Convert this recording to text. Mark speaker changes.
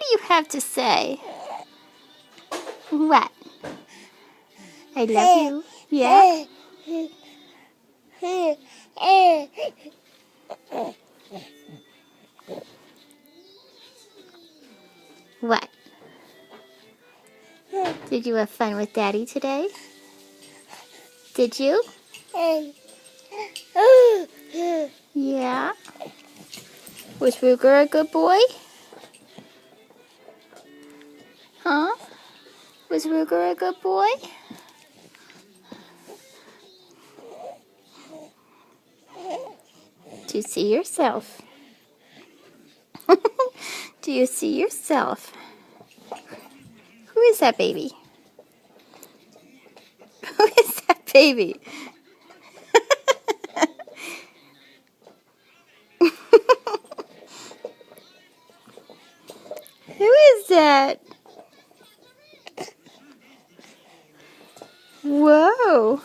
Speaker 1: do you have to say? What? I love you. Yeah? What? Did you have fun with Daddy today? Did you? Yeah? Was Ruger a good boy? Huh? Was Ruger a good boy? Do you see yourself? Do you see yourself? Who is that baby? Who is that baby? Who is that? Whoa.